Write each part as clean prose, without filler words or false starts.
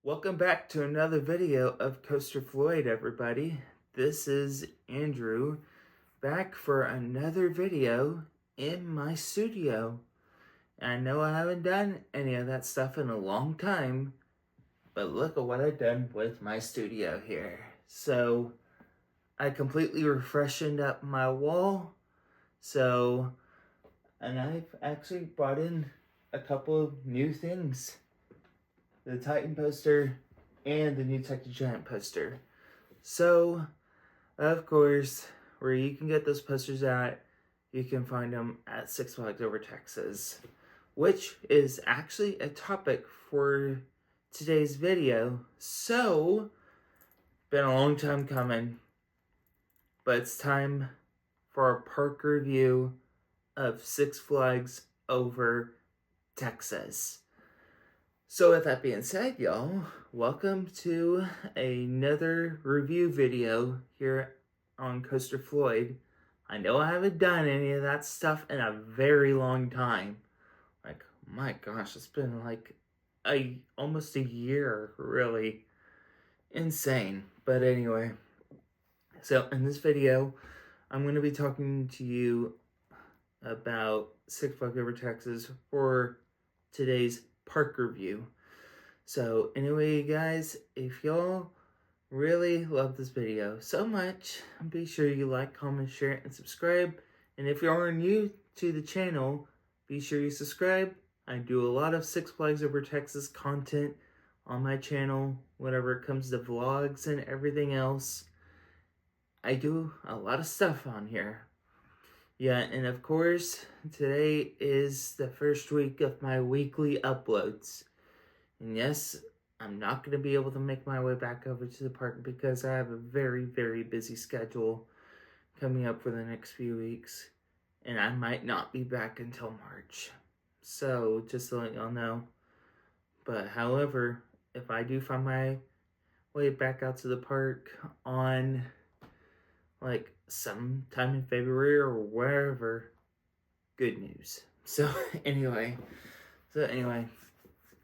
Welcome back to another video of Coaster Floyd, everybody. This is Andrew, back for another video in my studio. I know I haven't done any of that stuff in a long time, but look at what I've done with my studio here. So, I completely refreshened up my wall. And I've actually brought in a couple of new things. The Titan poster and the new Texas Giant poster. So, of course, where you can get those posters at, you can find them at Six Flags Over Texas, which is actually a topic for today's video. So, been a long time coming, but it's time for a park review of Six Flags Over Texas. So with that being said, y'all, welcome to another review video here on Coaster Floyd. I know I haven't done any of that stuff in a very long time. Like, my gosh, it's been like almost a year, really. Insane. But anyway, so in this video, I'm going to be talking to you about Six Flags Over Texas for today's park review. So anyway, guys, if y'all really love this video so much, be sure you like, comment, share, and subscribe. And if you are new to the channel, be sure you subscribe. I do a lot of Six Flags Over Texas content on my channel whenever it comes to vlogs and everything else. I do a lot of stuff on here. Yeah, and of course, today is the first week of my weekly uploads. And yes, I'm not going to be able to make my way back over to the park because I have a very, very busy schedule coming up for the next few weeks. And I might not be back until March. So, just to let y'all know. But however, if I do find my way back out to the park on like sometime in February or wherever, good news. So anyway,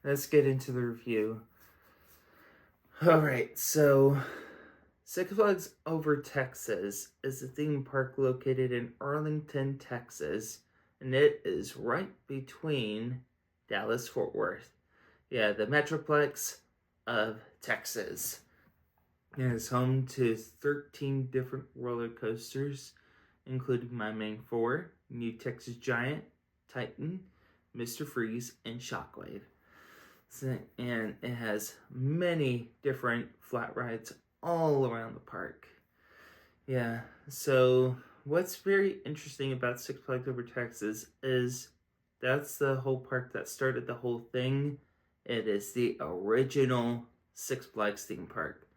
let's get into the review. Alright, so Six Flags Over Texas is a theme park located in Arlington, Texas, and it is right between Dallas-Fort Worth. Yeah, the Metroplex of Texas. It is home to 13 different roller coasters, including my main four, New Texas Giant, Titan, Mr. Freeze, and Shockwave. And it has many different flat rides all around the park. Yeah, so what's very interesting about Six Flags Over Texas is that's the whole park that started the whole thing. It is the original Six Flags theme park.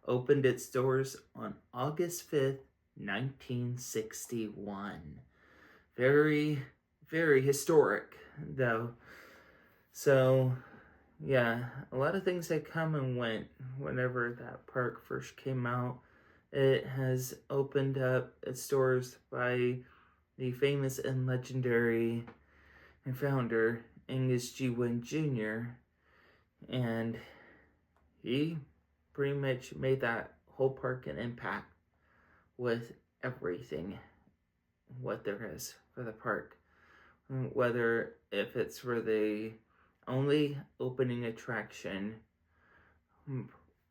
Opened its doors on August 5th, 1961. Very, very historic, though. So, yeah, a lot of things had come and went whenever that park first came out. It has opened up its doors by the famous and legendary founder, Angus G. Wynn Jr., and he pretty much made that whole park an impact with everything what there is for the park. Whether if it's for the only opening attraction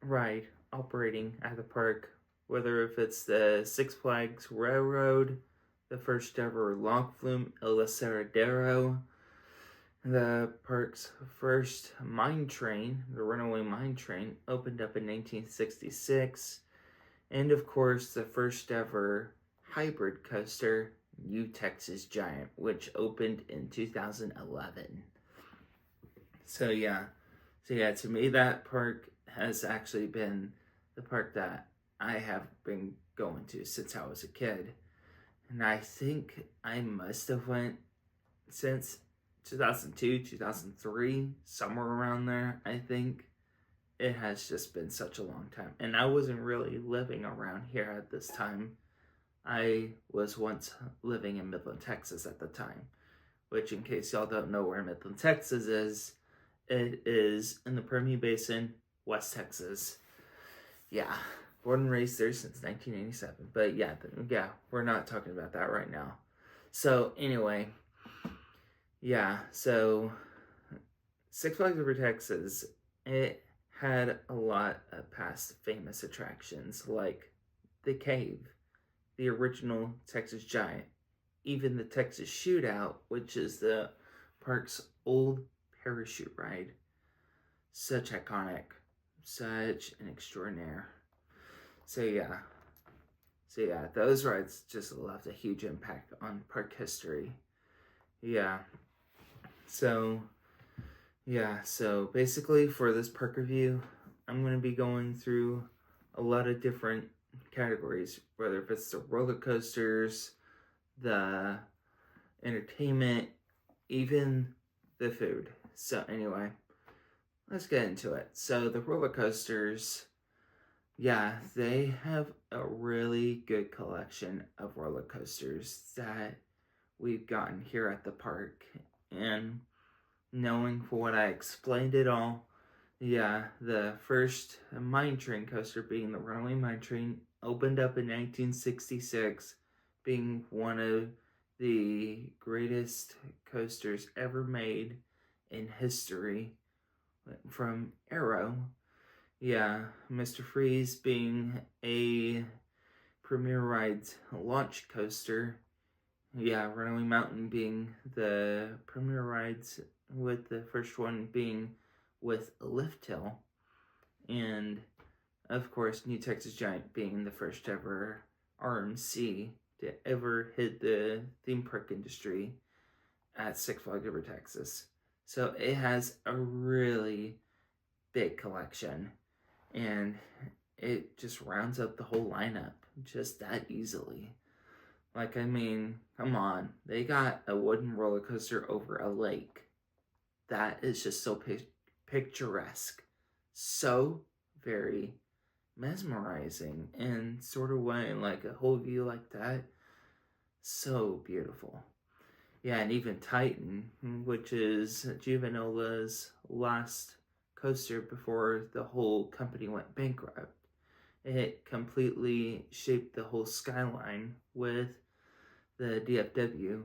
ride operating at the park, whether if it's the Six Flags Railroad, the first ever log flume El Aserradero, the park's first mine train, the runaway mine train, opened up in 1966. And of course, the first ever hybrid coaster, New Texas Giant, which opened in 2011. So yeah, to me, that park has actually been the park that I have been going to since I was a kid. And I think I must have went since 2002, 2003, somewhere around there, I think. It has just been such a long time. And I wasn't really living around here at this time. I was once living in Midland, Texas at the time. Which, in case y'all don't know where Midland, Texas is, it is in the Permian Basin West Texas. Yeah, born and raised there since 1987. But yeah, we're not talking about that right now. So anyway, yeah, so Six Flags Over Texas, it had a lot of past famous attractions like the Cave, the original Texas Giant, even the Texas Shootout, which is the park's old parachute ride. Such iconic, such an extraordinaire. So yeah, those rides just left a huge impact on park history. Yeah. So basically for this park review, I'm going to be going through a lot of different categories, whether if it's the roller coasters, the entertainment, even the food. So anyway, let's get into it. So the roller coasters, yeah, they have a really good collection of roller coasters that we've gotten here at the park. And knowing for what I explained it all, yeah, the first mine train coaster, being the Runaway Mine Train, opened up in 1966, being one of the greatest coasters ever made in history from Arrow. Yeah, Mr. Freeze being a Premier Rides launch coaster. Yeah, Runaway Mountain being the Premier Rides, with the first one being with a lift hill. And of course, New Texas Giant being the first ever RMC to ever hit the theme park industry at Six Flags Over Texas. So it has a really big collection, and it just rounds up the whole lineup just that easily. Like, I mean, come on. They got a wooden roller coaster over a lake. That is just so picturesque. So very mesmerizing in sort of way, like a whole view like that. So beautiful. Yeah, and even Titan, which is Juvenola's last coaster before the whole company went bankrupt. It completely shaped the whole skyline with the DFW,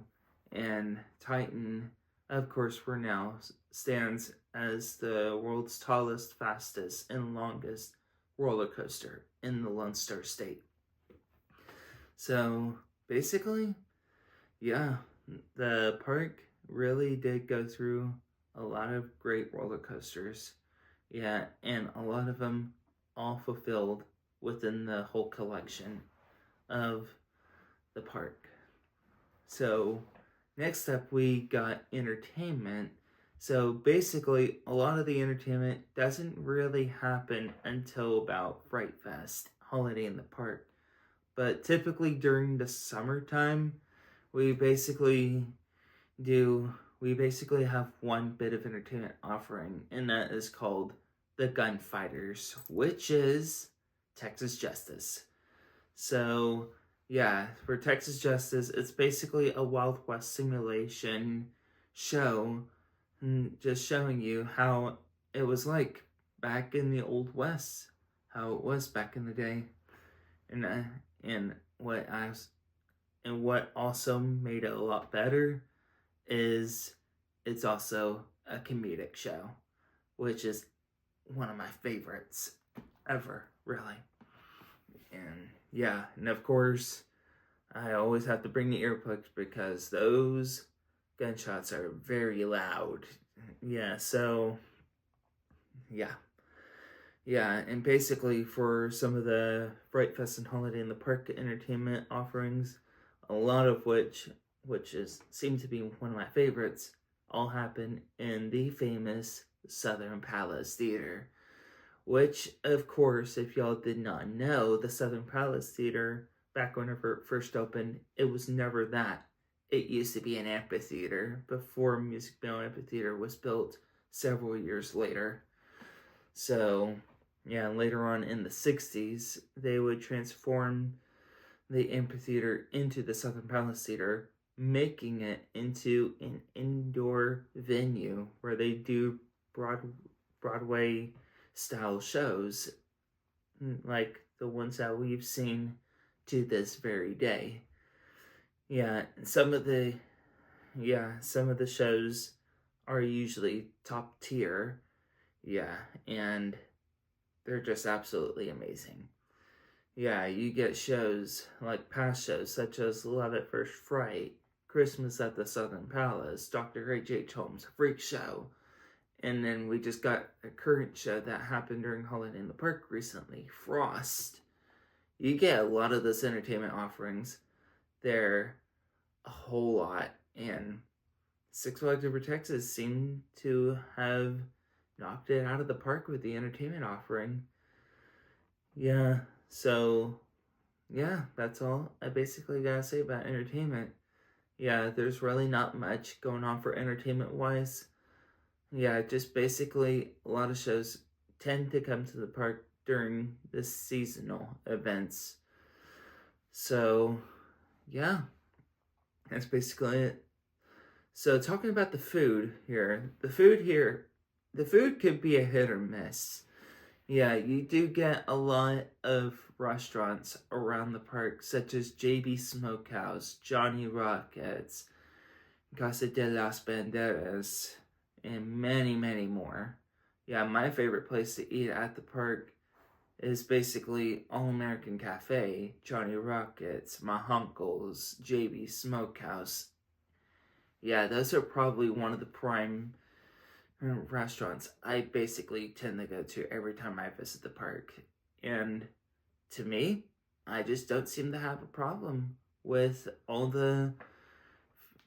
and Titan, of course, for now stands as the world's tallest, fastest, and longest roller coaster in the Lone Star State. So basically, yeah, the park really did go through a lot of great roller coasters. Yeah, and a lot of them all fulfilled within the whole collection of the park. So next up, we got entertainment. So basically, a lot of the entertainment doesn't really happen until about Fright Fest, Holiday in the Park. But typically during the summertime, we basically have one bit of entertainment offering, and that is called the Gunfighters, which is Texas Justice. So yeah, for Texas Justice, it's basically a Wild West simulation show, just showing you how it was like back in the Old West, how it was back in the day, and what also made it a lot better is it's also a comedic show, which is one of my favorites ever, really. And yeah, and of course, I always have to bring the earplugs because those gunshots are very loud. Yeah, so yeah. Yeah, and basically for some of the Fright Fest and Holiday in the Park entertainment offerings, a lot of which seem to be one of my favorites, all happen in the famous Southern Palace Theater. Which, of course, if y'all did not know, the Southern Palace Theater, back whenever it first opened, it was never that. It used to be an amphitheater before Music Mill Amphitheater was built several years later. So, yeah, later on in the 60s, they would transform the amphitheater into the Southern Palace Theater, making it into an indoor venue where they do Broadway style shows like the ones that we've seen to this very day. Yeah, some of the shows are usually top tier. Yeah, and they're just absolutely amazing. Yeah, you get shows like past shows such as Love at First Fright, Christmas at the Southern Palace, Dr. H.H. Holmes' Freak Show, and then we just got a current show that happened during Holiday in the Park recently, Frost. You get a lot of those entertainment offerings. They're a whole lot, and Six Flags Over Texas seemed to have knocked it out of the park with the entertainment offering. Yeah, so yeah, that's all I basically gotta say about entertainment. Yeah, there's really not much going on for entertainment wise. Yeah, just basically a lot of shows tend to come to the park during the seasonal events. So, yeah, that's basically it. So, talking about the food here, the food could be a hit or miss. Yeah, you do get a lot of restaurants around the park, such as JB Smokehouse, Johnny Rockets, Casa de las Banderas, and many, many more. Yeah, my favorite place to eat at the park is basically All American Cafe, Johnny Rockets, My Uncle's, JB Smokehouse. Yeah, those are probably one of the prime restaurants I basically tend to go to every time I visit the park. And to me, I just don't seem to have a problem with all the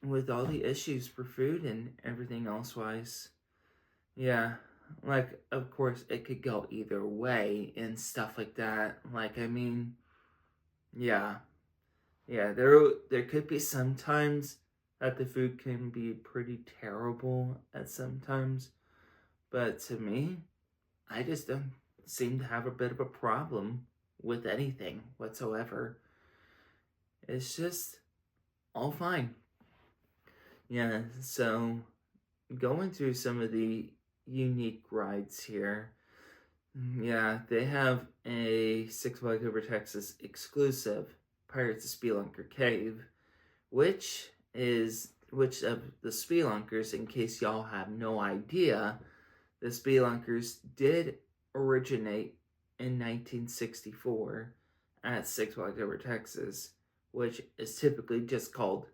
issues for food and everything else wise. Yeah, like of course it could go either way and stuff like that. Like I mean, yeah. Yeah, there could be sometimes that the food can be pretty terrible at sometimes, but to me, I just don't seem to have a bit of a problem with anything whatsoever. It's just all fine. Yeah, so going through some of the unique rides here. Yeah, they have a Six Flags Over Texas exclusive Pirates of Spelunker Cave, which of the Spelunkers, in case y'all have no idea, the Spelunkers did originate in 1964 at Six Flags Over Texas, which is typically just called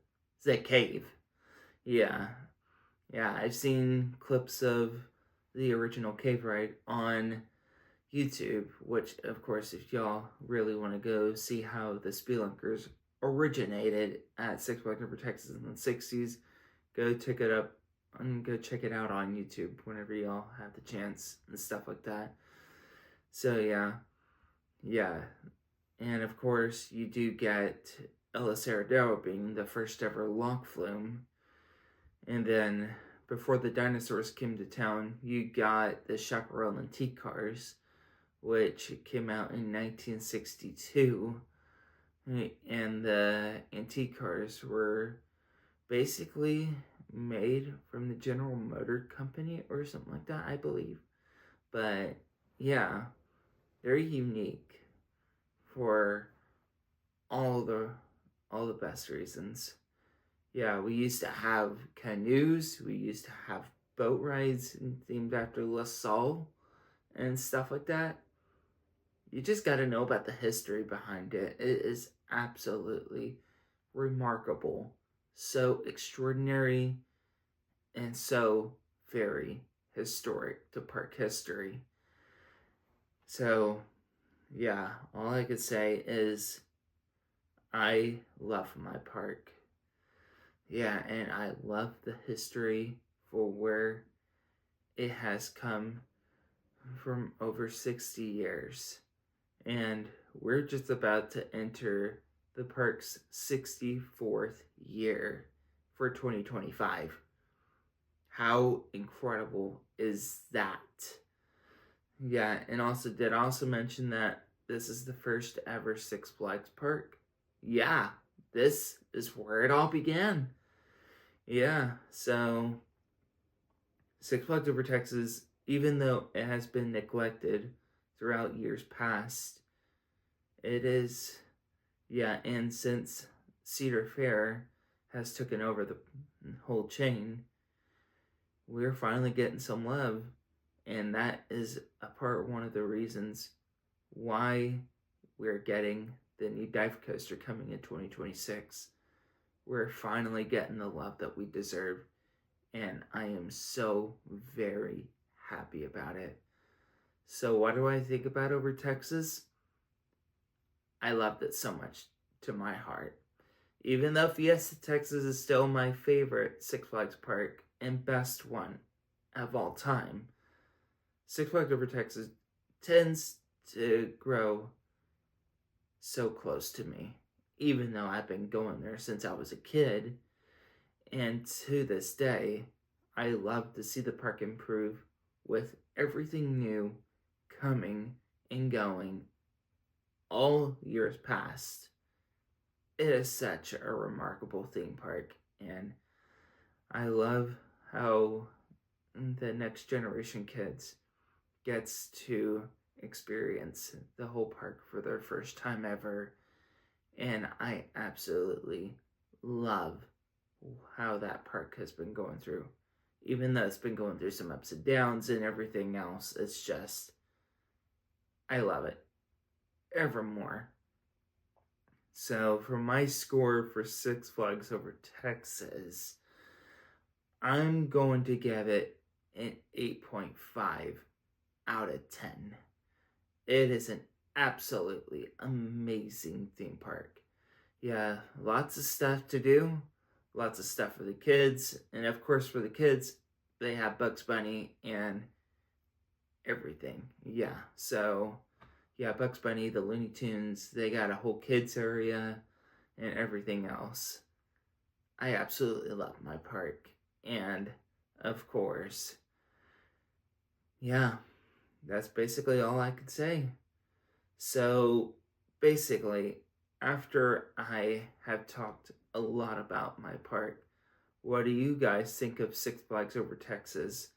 the Cave. Yeah, I've seen clips of the original cave ride on YouTube, which, of course, if y'all really want to go see how the Spelunkers originated at Six Flags Over Texas in the 60s, go check it up and go check it out on YouTube whenever y'all have the chance and stuff like that. So, yeah. And, of course, you do get Ellis Aradero being the first ever lock flume. And then, before the dinosaurs came to town, you got the Chaparral Antique Cars, which came out in 1962. And the antique cars were basically made from the General Motor Company or something like that, I believe. But yeah, very unique for all the best reasons. Yeah, we used to have canoes, we used to have boat rides themed after La Salle and stuff like that. You just got to know about the history behind it. It is absolutely remarkable, so extraordinary, and so very historic to park history. So, yeah, all I could say is I love my park. Yeah, and I love the history for where it has come from over 60 years. And we're just about to enter the park's 64th year for 2025. How incredible is that? Yeah, and did also mention that this is the first ever Six Flags park? Yeah, this is where it all began. Yeah, so Six Flags Over Texas even though it has been neglected throughout years past, it is, yeah, and since Cedar Fair has taken over the whole chain, we're finally getting some love, and that is one of the reasons why we're getting the new dive coaster coming in 2026. We're finally getting the love that we deserve, and I am so very happy about it. So what do I think about Over Texas? I loved it so much to my heart. Even though Fiesta Texas is still my favorite Six Flags park and best one of all time, Six Flags Over Texas tends to grow so close to me, even though I've been going there since I was a kid. And to this day, I love to see the park improve with everything new coming and going all years past. It is such a remarkable theme park, and I love how the next generation kids gets to experience the whole park for their first time ever, and I absolutely love how that park has been going through. Even though it's been going through some ups and downs and everything else, it's just, I love it evermore. So for my score for Six Flags Over Texas, I'm going to give it an 8.5 out of 10. It is an absolutely amazing theme park. Yeah, lots of stuff to do, lots of stuff for the kids, and of course for the kids, they have Bugs Bunny and everything. Yeah, so yeah, Bugs Bunny, the Looney Tunes, they got a whole kids area and everything else. I absolutely love my park. And of course, yeah, that's basically all I could say. So basically, after I have talked a lot about my park, what do you guys think of Six Flags Over Texas?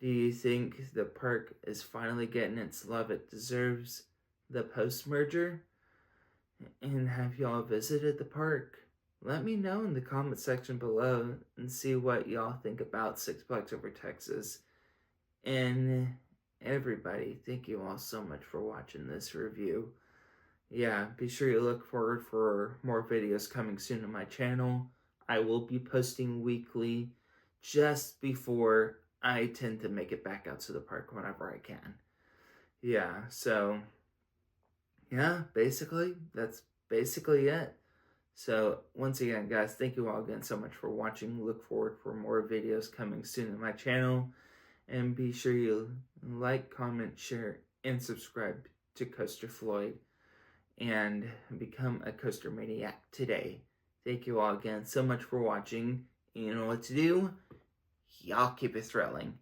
Do you think the park is finally getting its love it deserves the post-merger? And have y'all visited the park? Let me know in the comment section below and see what y'all think about Six Flags Over Texas. And everybody, thank you all so much for watching this review. Yeah, be sure you look forward for more videos coming soon on my channel. I will be posting weekly just before I tend to make it back out to the park whenever I can. Yeah, so yeah, basically, that's basically it. So once again, guys, thank you all again so much for watching. Look forward for more videos coming soon on my channel. And be sure you like, comment, share, and subscribe to Coaster Floyd. And become a Coaster Maniac today. Thank you all again so much for watching. You know what to do. Y'all keep it thrilling.